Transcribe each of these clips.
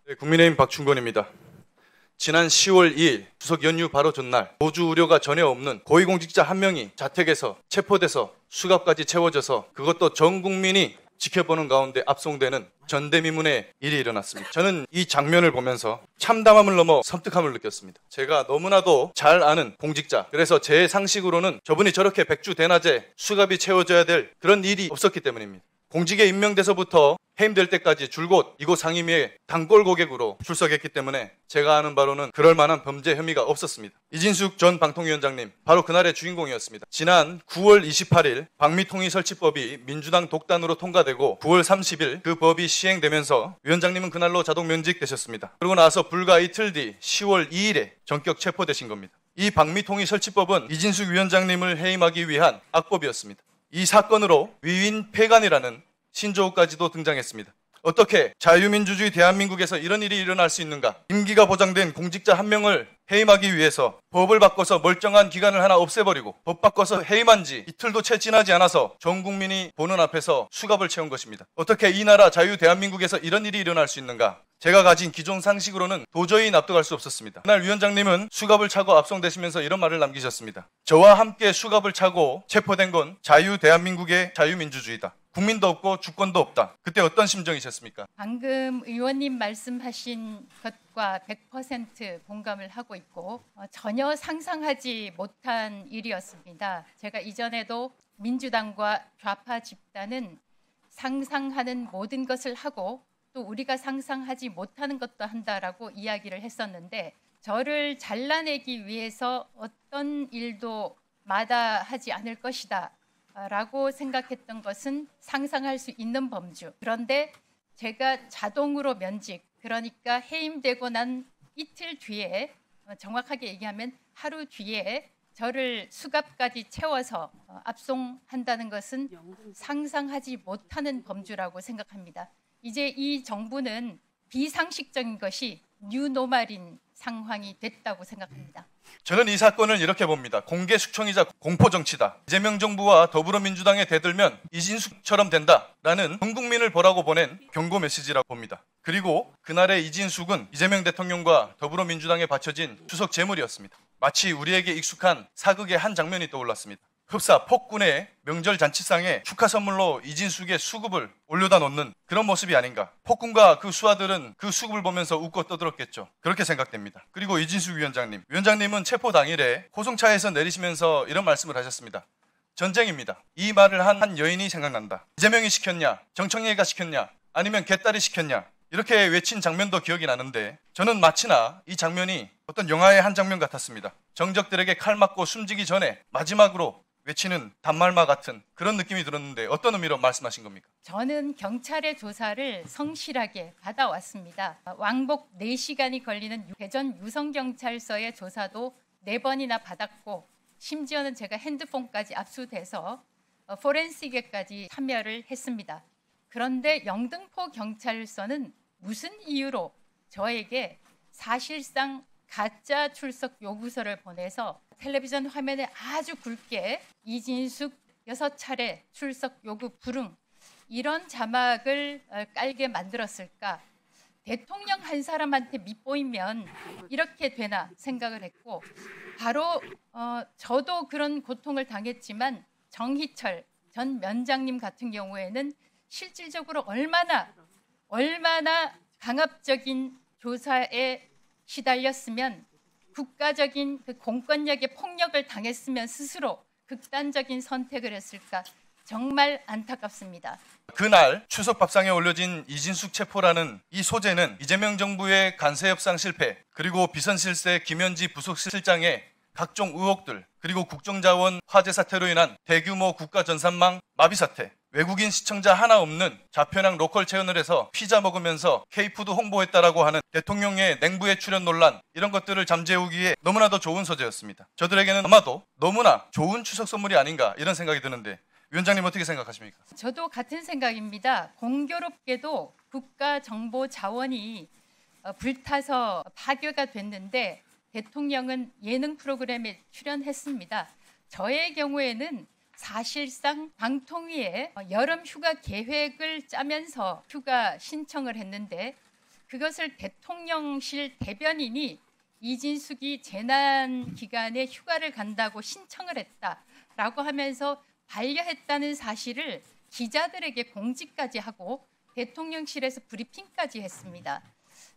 네, 국민의힘 박충건입니다. 지난 10월 2일 추석 연휴 바로 전날 모주 우려가 전혀 없는 고위공직자 한 명이 자택에서 체포돼서 수갑까지 채워져서 그것도 전 국민이 지켜보는 가운데 압송되는 전대미문의 일이 일어났습니다. 저는 이 장면을 보면서 참담함을 넘어 섬뜩함을 느꼈습니다. 제가 너무나도 잘 아는 공직자, 그래서 제 상식으로는 저분이 저렇게 백주대낮에 수갑이 채워져야 될 그런 일이 없었기 때문입니다. 공직에 임명돼서부터 해임될 때까지 줄곧 이곳 상임위에 단골 고객으로 출석했기 때문에 제가 아는 바로는 그럴 만한 범죄 혐의가 없었습니다. 이진숙 전 방통위원장님, 바로 그날의 주인공이었습니다. 지난 9월 28일 방미통일설치법이 민주당 독단으로 통과되고 9월 30일 그 법이 시행되면서 위원장님은 그날로 자동 면직되셨습니다. 그러고 나서 불과 이틀 뒤 10월 2일에 전격 체포되신 겁니다. 이 방미통일설치법은 이진숙 위원장님을 해임하기 위한 악법이었습니다. 이 사건으로 위윈폐간이라는 신조어까지도 등장했습니다. 어떻게 자유민주주의 대한민국에서 이런 일이 일어날 수 있는가? 임기가 보장된 공직자 한 명을 해임하기 위해서 법을 바꿔서 멀쩡한 기관을 하나 없애버리고 법 바꿔서 해임한 지 이틀도 채 지나지 않아서 전 국민이 보는 앞에서 수갑을 채운 것입니다. 어떻게 이 나라 자유 대한민국에서 이런 일이 일어날 수 있는가? 제가 가진 기존 상식으로는 도저히 납득할 수 없었습니다. 그날 위원장님은 수갑을 차고 압송되시면서 이런 말을 남기셨습니다. 저와 함께 수갑을 차고 체포된 건 자유 대한민국의 자유민주주의다. 국민도 없고 주권도 없다. 그때 어떤 심정이셨습니까? 방금 의원님 말씀하신 것과 100% 공감을 하고 있고 전혀 상상하지 못한 일이었습니다. 제가 이전에도 민주당과 좌파 집단은 상상하는 모든 것을 하고 또 우리가 상상하지 못하는 것도 한다라고 이야기를 했었는데 저를 잘라내기 위해서 어떤 일도 마다하지 않을 것이다 라고 생각했던 것은 상상할 수 있는 범주. 그런데 제가 자동으로 면직, 그러니까 해임되고 난 이틀 뒤에, 정확하게 얘기하면 하루 뒤에 저를 수갑까지 채워서 압송한다는 것은 상상하지 못하는 범주라고 생각합니다. 이제 이 정부는 비상식적인 것이 뉴노멀인 상황이 됐다고 생각합니다. 저는 이 사건을 이렇게 봅니다. 공개 숙청이자 공포정치다. 이재명 정부와 더불어민주당에 대들면 이진숙처럼 된다라는 전 국민을 보라고 보낸 경고 메시지라고 봅니다. 그리고 그날의 이진숙은 이재명 대통령과 더불어민주당에 바쳐진 추석 제물이었습니다. 마치 우리에게 익숙한 사극의 한 장면이 떠올랐습니다. 흡사 폭군의 명절 잔치상에 축하 선물로 이진숙의 수급을 올려다 놓는 그런 모습이 아닌가. 폭군과 그 수하들은 그 수급을 보면서 웃고 떠들었겠죠. 그렇게 생각됩니다. 그리고 이진숙 위원장님은 체포 당일에 호송차에서 내리시면서 이런 말씀을 하셨습니다. 전쟁입니다. 이 말을 한 여인이 생각난다. 이재명이 시켰냐, 정청래가 시켰냐, 아니면 개딸이 시켰냐, 이렇게 외친 장면도 기억이 나는데 저는 마치나 이 장면이 어떤 영화의 한 장면 같았습니다. 정적들에게 칼 맞고 숨지기 전에 마지막으로 외치는 단말마 같은 그런 느낌이 들었는데 어떤 의미로 말씀하신 겁니까? 저는 경찰의 조사를 성실하게 받아왔습니다. 왕복 4시간이 걸리는 대전 유성경찰서의 조사도 4번이나 받았고 심지어는 제가 핸드폰까지 압수돼서 포렌식에까지 참여를 했습니다. 그런데 영등포 경찰서는 무슨 이유로 저에게 사실상 가짜 출석 요구서를 보내서 텔레비전 화면에 아주 굵게 이진숙 6차례 출석 요구 불응 이런 자막을 깔게 만들었을까? 대통령 한 사람한테 밑보이면 이렇게 되나 생각을 했고 바로 저도 그런 고통을 당했지만 정희철 전 면장님 같은 경우에는 실질적으로 얼마나 강압적인 조사에 시달렸으면 국가적인 그 공권력의 폭력을 당했으면 스스로 극단적인 선택을 했을까 정말 안타깝습니다. 그날 추석 밥상에 올려진 이진숙 체포라는 이 소재는 이재명 정부의 간세 협상 실패 그리고 비선실세 김현지 부속실장의 각종 의혹들 그리고 국정자원 화재 사태로 인한 대규모 국가 전산망 마비 사태 외국인 시청자 하나 없는 좌편향 로컬 채널에서 피자 먹으면서 K푸드 홍보했다라고 하는 대통령의 냉부의 출연 논란 이런 것들을 잠재우기에 너무나도 좋은 소재였습니다. 저들에게는 아마도 너무나 좋은 추석 선물이 아닌가 이런 생각이 드는데 위원장님 어떻게 생각하십니까? 저도 같은 생각입니다. 공교롭게도 국가 정보 자원이 불타서 파괴가 됐는데 대통령은 예능 프로그램에 출연했습니다. 저의 경우에는 사실상 방통위에 여름 휴가 계획을 짜면서 휴가 신청을 했는데 그것을 대통령실 대변인이 이진숙이 재난 기간에 휴가를 간다고 신청을 했다라고 하면서 반려했다는 사실을 기자들에게 공지까지 하고 대통령실에서 브리핑까지 했습니다.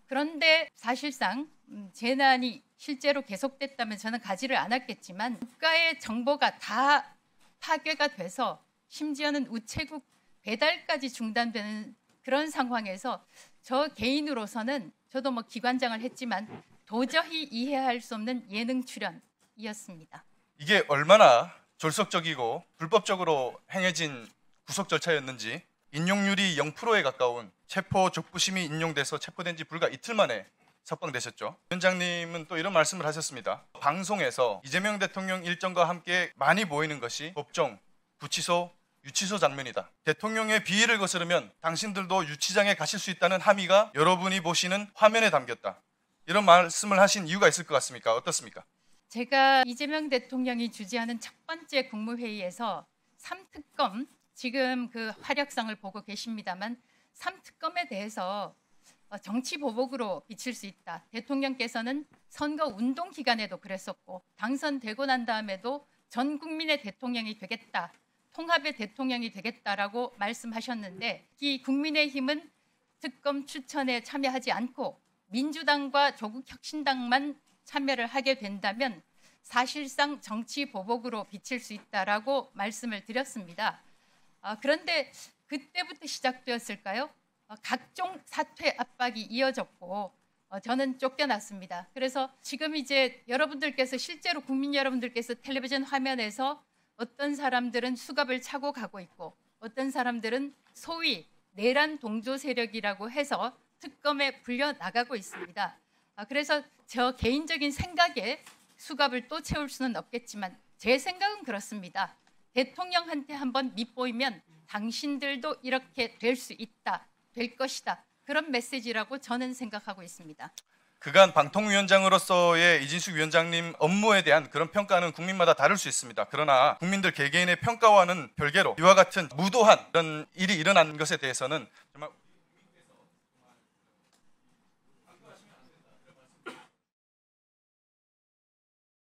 그런데 사실상 재난이 실제로 계속됐다면 저는 가지를 않았겠지만 국가의 정보가 다 파괴가 돼서 심지어는 우체국 배달까지 중단되는 그런 상황에서 저 개인으로서는 저도 뭐 기관장을 했지만 도저히 이해할 수 없는 예능 출연이었습니다. 이게 얼마나 졸속적이고 불법적으로 행해진 구속 절차였는지 인용률이 0%에 가까운 체포 족부심이 인용돼서 체포된 지 불과 이틀 만에 석방되셨죠. 위원장님은 또 이런 말씀을 하셨습니다. 방송에서 이재명 대통령 일정과 함께 많이 보이는 것이 법정, 구치소, 유치소 장면이다. 대통령의 비위를 거스르면 당신들도 유치장에 가실 수 있다는 함의가 여러분이 보시는 화면에 담겼다. 이런 말씀을 하신 이유가 있을 것 같습니까? 어떻습니까? 제가 이재명 대통령이 주재하는 첫 번째 국무회의에서 3특검, 지금 그 활약상을 보고 계십니다만 3특검에 대해서 정치 보복으로 비칠 수 있다. 대통령께서는 선거 운동 기간에도 그랬었고 당선되고 난 다음에도 전 국민의 대통령이 되겠다. 통합의 대통령이 되겠다라고 말씀하셨는데 이 국민의힘은 특검 추천에 참여하지 않고 민주당과 조국혁신당만 참여를 하게 된다면 사실상 정치 보복으로 비칠 수 있다라고 말씀을 드렸습니다. 그런데 그때부터 시작되었을까요? 각종 사퇴 압박이 이어졌고 저는 쫓겨났습니다. 그래서 지금 이제 여러분들께서 실제로 국민 여러분들께서 텔레비전 화면에서 어떤 사람들은 수갑을 차고 가고 있고 어떤 사람들은 소위 내란 동조 세력이라고 해서 특검에 불려 나가고 있습니다. 그래서 저 개인적인 생각에 수갑을 또 채울 수는 없겠지만 제 생각은 그렇습니다. 대통령한테 한번 밑보이면 당신들도 이렇게 될 수 있다, 될 것이다. 그런 메시지라고 저는 생각하고 있습니다. 그간 방통위원장으로서의 이진숙 위원장님 업무에 대한 그런 평가는 국민마다 다를 수 있습니다. 그러나 국민들 개개인의 평가와는 별개로 이와 같은 무도한 이런 일이 일어난 것에 대해서는 정말